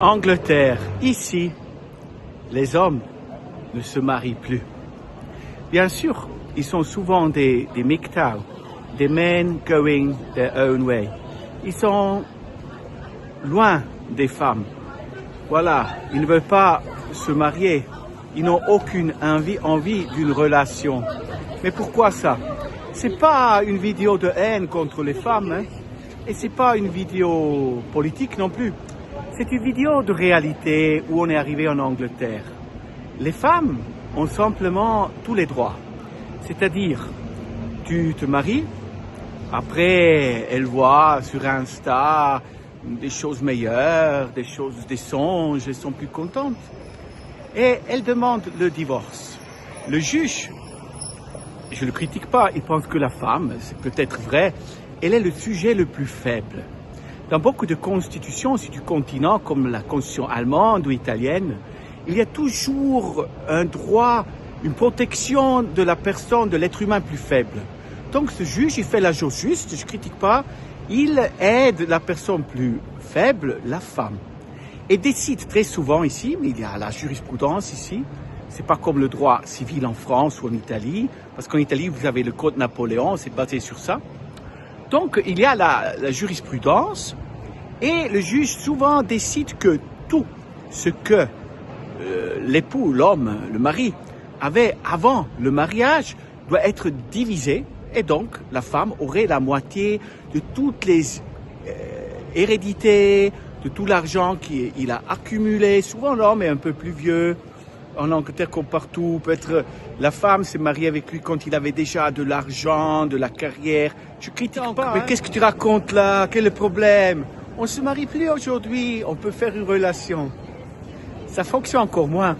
Angleterre, ici, les hommes ne se marient plus. Bien sûr, ils sont souvent des MGTOW, des men going their own way. Ils sont loin des femmes. Voilà, ils ne veulent pas se marier. Ils n'ont aucune envie d'une relation. Mais pourquoi ça? C'est pas une vidéo de haine contre les femmes, hein? Et c'est pas une vidéo politique non plus. C'est une vidéo de réalité où on est arrivé en Angleterre. Les femmes ont simplement tous les droits. C'est-à-dire, tu te maries, après elles voient sur Insta des choses meilleures, des songes, elles sont plus contentes. Et elles demandent le divorce. Le juge, je ne le critique pas, il pense que la femme, c'est peut-être vrai, elle est le sujet le plus faible. Dans beaucoup de constitutions du continent, comme la constitution allemande ou italienne, il y a toujours un droit, une protection de la personne, de l'être humain plus faible. Donc ce juge, il fait la chose juste, je ne critique pas, il aide la personne plus faible, la femme. Et décide très souvent ici, mais il y a la jurisprudence ici, c'est pas comme le droit civil en France ou en Italie, parce qu'en Italie, vous avez le code Napoléon, c'est basé sur ça. Donc, il y a la jurisprudence et le juge souvent décide que tout ce que l'époux, l'homme, le mari, avait avant le mariage doit être divisé et donc la femme aurait la moitié de toutes les hérédités, de tout l'argent qu'il a accumulé. Souvent, l'homme est un peu plus vieux. En Angleterre comme partout, peut-être la femme s'est mariée avec lui quand il avait déjà de l'argent, de la carrière. Je critique pas. Mais qu'est-ce que tu racontes là? Quel est le problème? On ne se marie plus aujourd'hui, on peut faire une relation. Ça fonctionne encore moins.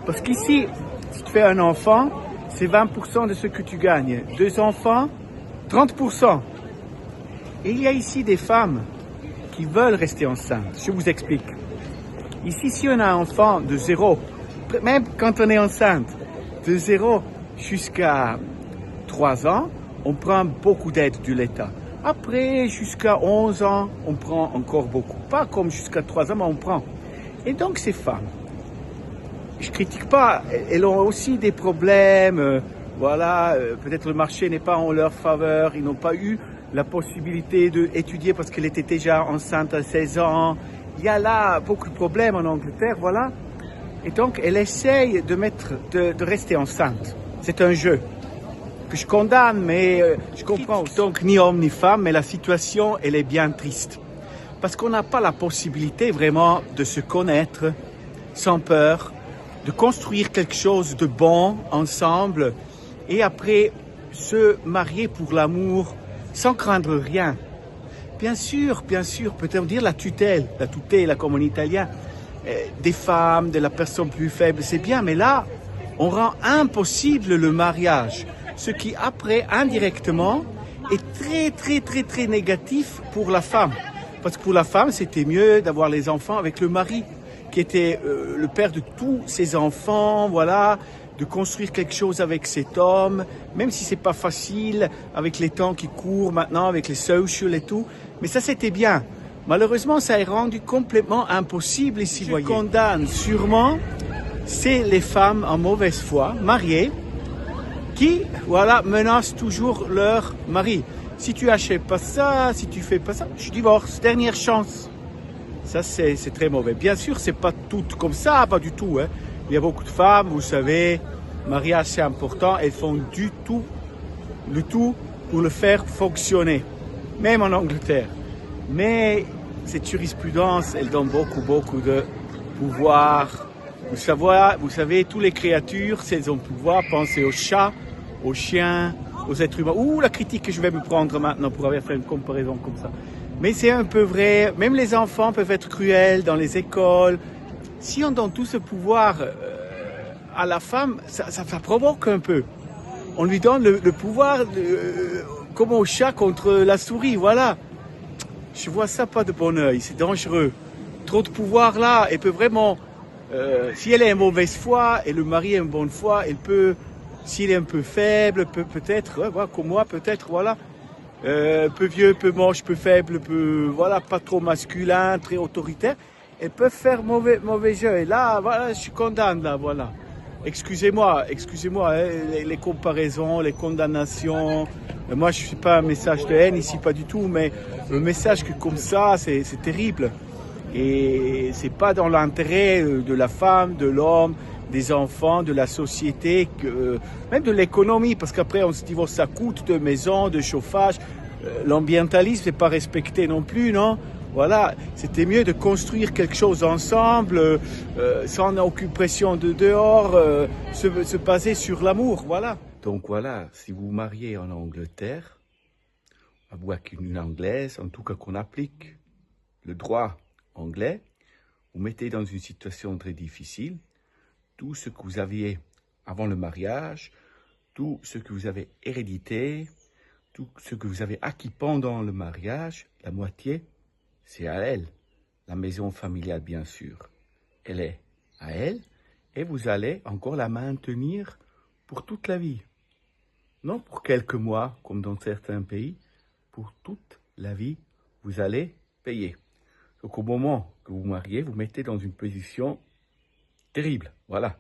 Parce qu'ici, si tu fais un enfant, c'est 20% de ce que tu gagnes. 2 enfants, 30%. Et il y a ici des femmes qui veulent rester enceintes. Je vous explique. Ici, si on a un enfant de 0, même quand on est enceinte, de 0 jusqu'à 3 ans, on prend beaucoup d'aide de l'État. Après, jusqu'à 11 ans, on prend encore beaucoup. Pas comme jusqu'à 3 ans, mais on prend. Et donc, ces femmes, je critique pas, elles ont aussi des problèmes. Peut-être le marché n'est pas en leur faveur. Ils n'ont pas eu la possibilité d'étudier parce qu'elle était déjà enceinte à 16 ans. Il y a là beaucoup de problèmes en Angleterre, voilà. Et donc, elle essaye de rester enceinte. C'est un jeu que je condamne, mais je comprends aussi. Donc, ni homme ni femme, mais la situation, elle est bien triste. Parce qu'on n'a pas la possibilité vraiment de se connaître sans peur, de construire quelque chose de bon ensemble et après se marier pour l'amour sans craindre rien. Bien sûr, peut-on dire la tutelle, comme en italien, des femmes, de la personne plus faible, c'est bien, mais là, on rend impossible le mariage, ce qui après, indirectement, est très négatif pour la femme. Parce que pour la femme, c'était mieux d'avoir les enfants avec le mari, qui était le père de tous ses enfants, voilà, de construire quelque chose avec cet homme, même si c'est pas facile, avec les temps qui courent maintenant, avec les social et tout, mais ça c'était bien. Malheureusement, ça est rendu complètement impossible ici. Je condamne sûrement, c'est les femmes en mauvaise foi, mariées, qui, menacent toujours leur mari. Si tu achètes pas ça, si tu fais pas ça, je divorce, dernière chance. Ça, c'est très mauvais. Bien sûr, c'est pas tout comme ça, pas du tout, hein. Il y a beaucoup de femmes, vous savez, mariage c'est important, elles font le tout pour le faire fonctionner, même en Angleterre. Mais cette jurisprudence, elle donne beaucoup de pouvoir. Vous savez, toutes les créatures, si elles ont pouvoir, pensez aux chats, aux chiens, aux êtres humains. Ouh, la critique que je vais me prendre maintenant pour avoir fait une comparaison comme ça. Mais c'est un peu vrai, même les enfants peuvent être cruels dans les écoles. Si on donne tout ce pouvoir à la femme, ça provoque un peu. On lui donne le pouvoir comme au chat contre la souris, voilà. Je vois ça pas de bon oeil, c'est dangereux. Trop de pouvoir là, elle peut vraiment, si elle est en mauvaise foi et le mari est en bonne foi, elle peut, s'il est un peu faible, peut-être, comme moi, peut-être, voilà. Peu vieux, peu moche, peu faible, pas trop masculin, très autoritaire. elles peuvent faire mauvais jeu. Et là, voilà, je suis condamné, là, voilà. Excusez-moi, hein, les comparaisons, les condamnations. Moi, je ne suis pas un message de haine ici, pas du tout, mais un message que comme ça, c'est terrible. Et c'est pas dans l'intérêt de la femme, de l'homme, des enfants, de la société, même de l'économie, parce qu'après on se dit, ça coûte de maison, de chauffage. L'ambientalisme n'est pas respecté non plus, non? Voilà, c'était mieux de construire quelque chose ensemble, sans aucune pression de dehors, se baser sur l'amour, voilà. Donc voilà, si vous vous mariez en Angleterre, avec une Anglaise, en tout cas qu'on applique le droit anglais, vous mettez dans une situation très difficile. Tout ce que vous aviez avant le mariage, tout ce que vous avez hérédité, tout ce que vous avez acquis pendant le mariage, la moitié, c'est à elle. La maison familiale, bien sûr. Elle est à elle et vous allez encore la maintenir pour toute la vie. Non pour quelques mois, comme dans certains pays, pour toute la vie, vous allez payer. Donc au moment que vous mariez, vous mettez dans une position terrible. Voilà.